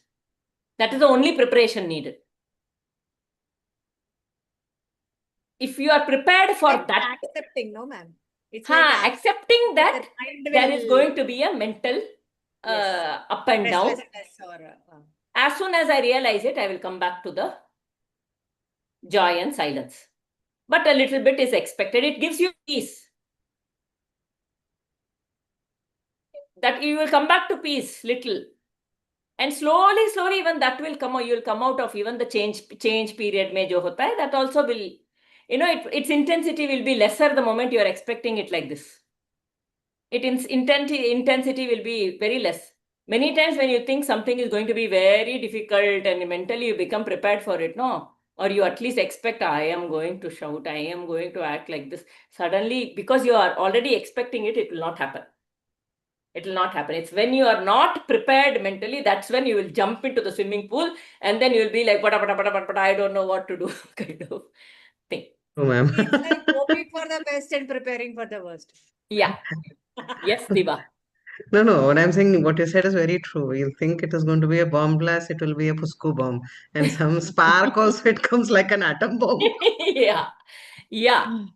That is the only preparation needed. If you are prepared for that. Accepting, no ma'am. It's accepting that there is going to be a mental up and down. As soon as I realize it, I will come back to the joy and silence. But a little bit is expected. It gives you peace. that you will come back to peace little. And slowly, slowly, even that will come out. You will come out of even the change period mein jo hota hai, that also will, its intensity will be lesser the moment you are expecting it like this. Intensity will be very less. Many times when you think something is going to be very difficult and mentally you become prepared for it, no? Or you at least expect, I am going to shout, I am going to act like this. Suddenly, because you are already expecting it, it will not happen. It will not happen. It's when you are not prepared mentally, that's when you will jump into the swimming pool and then you will be like, but I don't know what to do, kind of thing. Oh, ma'am. It's like hoping for the best and preparing for the worst. Yeah. Yes, Diva. No. What I'm saying, what you said is very true. You think it is going to be a bomb blast, it will be a Pusco bomb. And some spark also, it comes like an atom bomb. Yeah.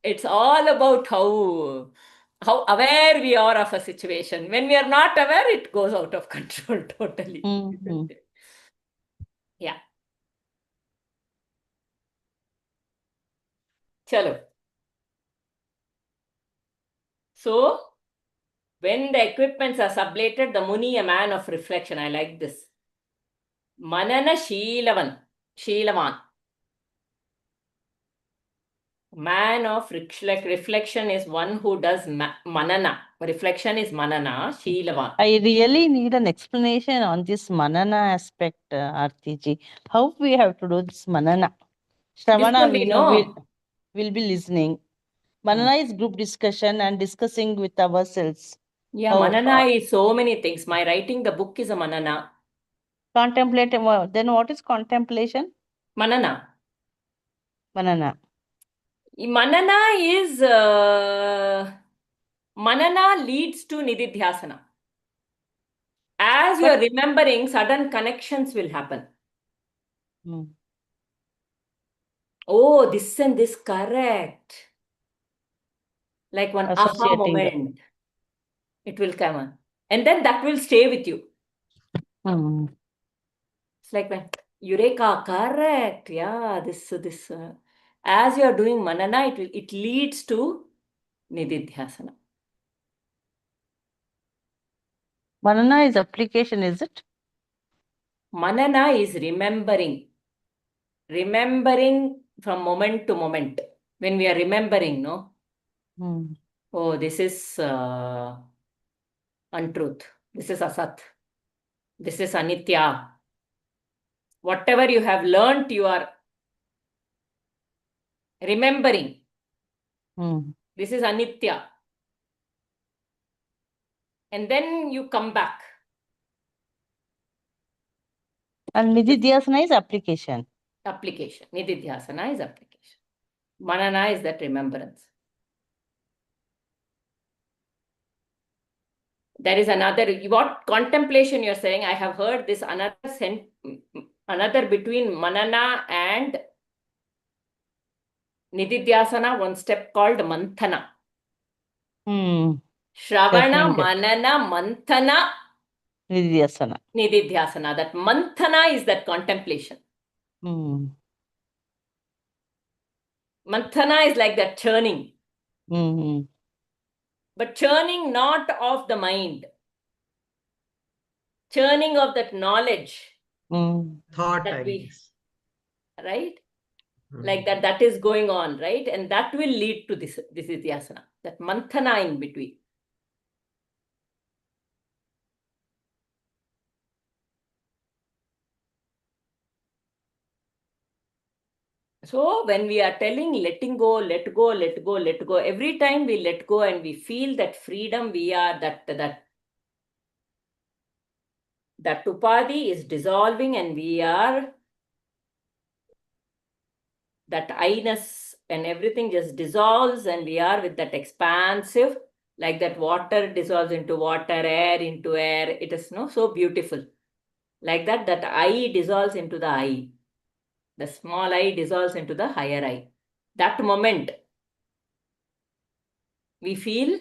It's all about how aware we are of a situation. When we are not aware, it goes out of control totally. Mhm. Yeah. Chalo. So, when the equipments are sublated, the Muni, a man of reflection. I like this. Manana Sheelavan. Man of reflection is one who does manana. Reflection is manana, Sheelavan. I really need an explanation on this manana aspect, Artiji. How we have to do this manana? Shravana, one we we know know. will be listening. Manana is group discussion and discussing with ourselves. Yeah, How, manana is so many things. My writing the book is a manana. contemplate. Then what is contemplation? Manana. Manana. Manana is manana leads to nididhyasana. As you are remembering, sudden connections will happen. Oh, this and this, correct. Like one aha Associating. moment. It will come on. And then that will stay with you. It's like when Eureka, correct. Yeah, this. As you are doing manana, it leads to nididhyasana. Manana is application, is it? Manana is remembering. Remembering from moment to moment. When we are remembering, no? Oh, this is untruth. This is asat. This is anitya. Whatever you have learnt, you are remembering. This is anitya. And then you come back. And nididhyasana is application. Application. Nididhyasana is application. Manana is that remembrance. There is another, what contemplation you're saying, I have heard this another between manana and nididhyasana, one step called manthana. Shravana, manana, manthana, Nididhyasana. nididhyasana. That manthana is that contemplation. Manthana is like that churning. But churning not of the mind. Churning of that knowledge. Thought, That I we, guess. right? Like that is going on, right? And that will lead to this nididhyasana. That manthana in between. So when we are telling letting go, let go, let go, let go, every time we let go and we feel that freedom, we are that upadhi is dissolving and we are that I-ness and everything just dissolves and we are with that expansive, like that water dissolves into water, air into air. It is so beautiful. Like that I dissolves into the I. The small I dissolves into the higher I. That moment, we feel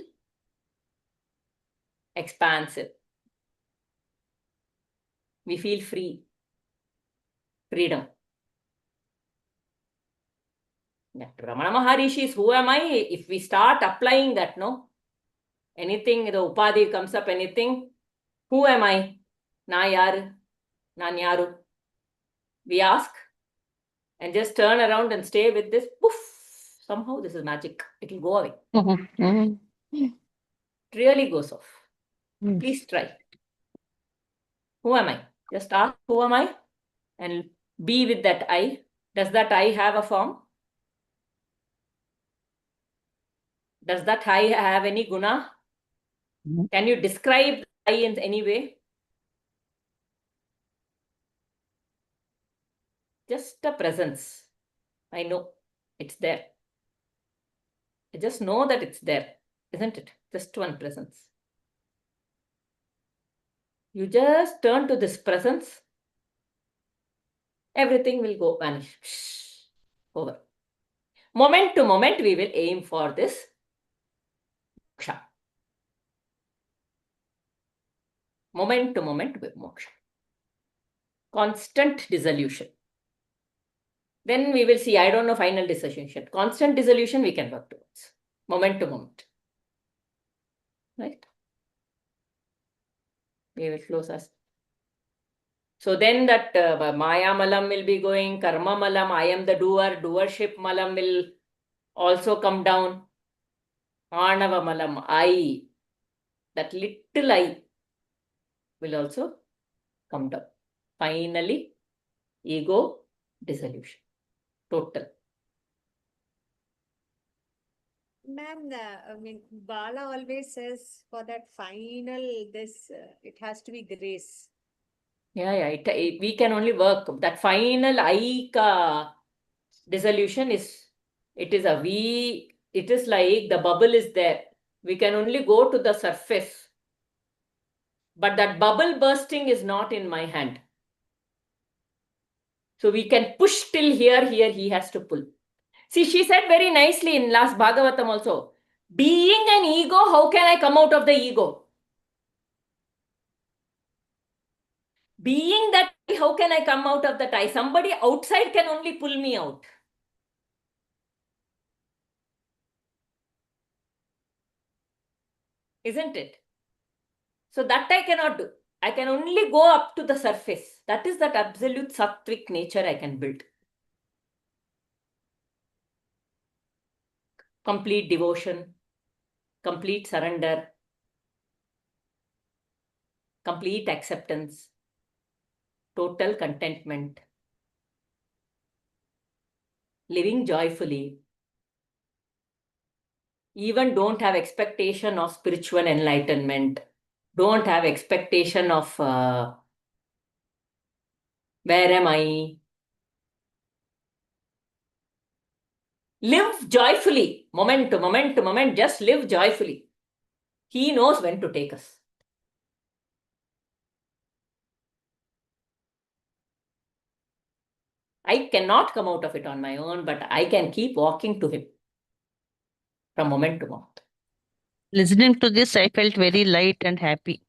expansive. We feel free. Freedom. Ramana Maharishis, who am I? If we start applying that, no? anything, the upadhi comes up, anything, who am I? Na yaru, nan yaru. We ask and just turn around and stay with this. Poof! Somehow this is magic. It will go away. It really goes off. Please try. Who am I? Just ask, who am I? And be with that I. Does that I have a form? Does that I have any guna? Can you describe I in any way? Just a presence. I know it's there. I just know that it's there, isn't it? Just one presence. You just turn to this presence. Everything will go vanish. Over. Moment to moment, we will aim for this moksha. Moment to moment moksha. Constant dissolution. Then we will see, I don't know, final dissolution. Constant dissolution we can work towards. Moment to moment. Right? We will close us. So then that Maya Malam will be going, Karma Malam, I am the doer, doership Malam will also come down. Anava Malam, I, that little I will also come down. Finally, ego dissolution. Total. Ma'am, I mean, Bala always says for that final, it has to be grace. Yeah. We can only work. That final I ka dissolution is, it is like the bubble is there. We can only go to the surface. But that bubble bursting is not in my hand. So we can push till here, he has to pull. See, she said very nicely in last Bhagavatam also, being an ego, how can I come out of the ego? Being that, how can I come out of that I? Somebody outside can only pull me out. Isn't it? So that I cannot do. I can only go up to the surface. That is that absolute sattvic nature I can build. Complete devotion, complete surrender, complete acceptance, total contentment, living joyfully. Even don't have expectation of spiritual enlightenment. Don't have expectation of where am I? Live joyfully, moment to moment to moment, just live joyfully. He knows when to take us. I cannot come out of it on my own, but I can keep walking to him from moment to moment. Listening to this, I felt very light and happy.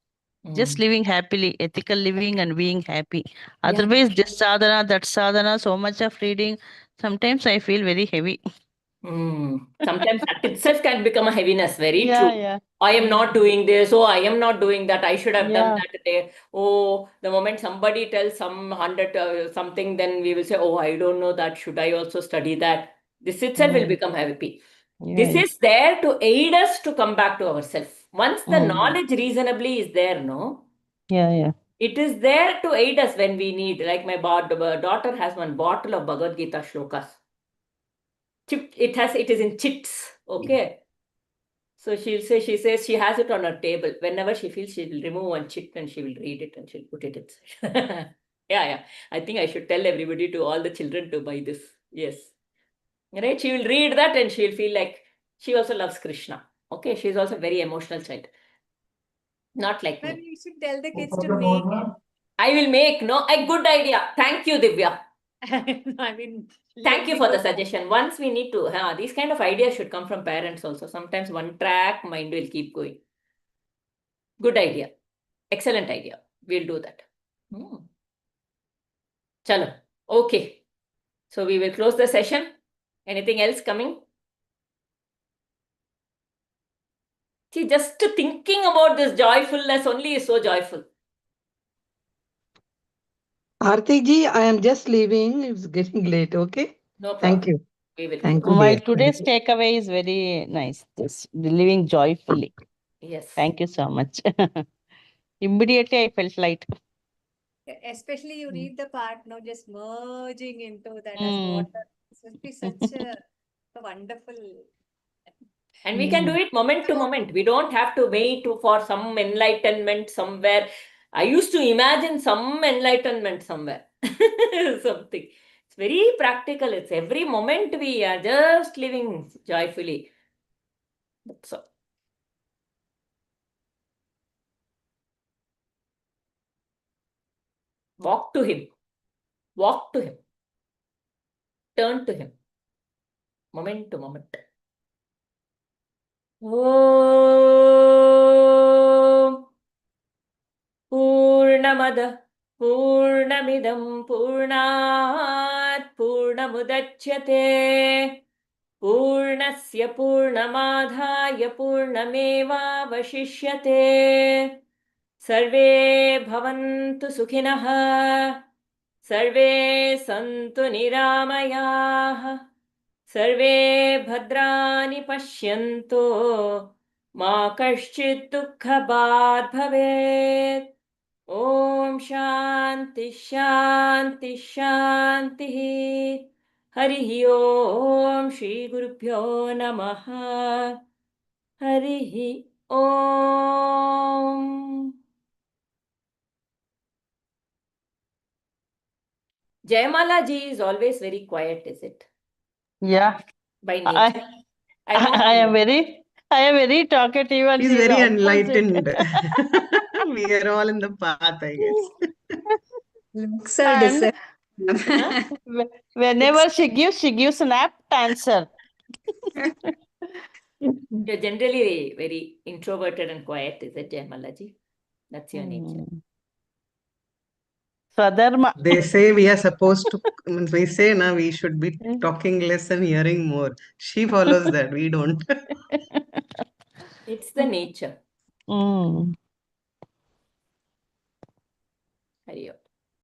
Just living happily, ethical living and being happy. Otherwise, this sadhana, that sadhana, so much of reading, sometimes I feel very heavy. Sometimes that itself can become a heaviness. Very true. Yeah. I am not doing this. Oh, I am not doing that. I should have done Yeah. that today. Oh, the moment somebody tells some 100 something, then we will say, oh, I don't know that. Should I also study that? This itself will become heavy. This is there to aid us to come back to ourselves. Once the knowledge reasonably is there, no? Yeah. It is there to aid us when we need. Like my daughter has one bottle of Bhagavad Gita shlokas. It is in chits. Okay. So she says she has it on her table. Whenever she feels, she will remove one chit and she will read it and she'll put it inside. Yeah. I think I should tell everybody, to all the children, to buy this. Yes. Right? She will read that and she'll feel like she also loves Krishna. Okay. She's also a very emotional child. Not like Ma'am, me. you should tell the kids to make I will make, a good idea. Thank you, Divya. I mean, Thank you for the suggestion. Once we need to, these kind of ideas should come from parents also. Sometimes one track mind will keep going. Good idea. Excellent idea. We'll do that. Chalo. Okay. So we will close the session. Anything else coming? See, just thinking about this joyfulness only is so joyful. Aarti ji, I am just leaving. It's getting late. Okay. No Thank problem. you. We will Thank close. you, My dear. today's takeaway is very nice. This living joyfully. Yes. Thank you so much. Immediately I felt light. Especially you read the part now, just merging into that as Mm. water. This will be such a wonderful. And we can do it moment to moment. We don't have to wait for some enlightenment somewhere. I used to imagine some enlightenment somewhere. Something. It's very practical. It's every moment we are just living joyfully. That's all. Walk to him. Walk to him. Turn to him. Moment to moment. Om Purnamada Purnamidam Purnat Purnamudachyate Purnasya Purnamadhaya Purnamevavashishyate Sarve Bhavantu Sukhinah Sarve Santu Niramayah Sarve Bhadrani Pashyanto Ma Kaschid Dukhabad Bhavet Om Shanti Shanti Shanti Harihi Om Shri Gurubhyo Namaha Harihi Om. Jayamala ji is always very quiet, is it? Yeah. By nature. I know. I am very talkative and He's she is very opposite. enlightened. We are all in the path, I guess. Looks are And different. whenever she gives an apt answer. You're generally very introverted and quiet, is it, Jayamala ji? That's your nature. Swadharma. They say we are supposed to, means we say now we should be talking less and hearing more. She follows that, we don't. It's the nature. Mm. Hari Om.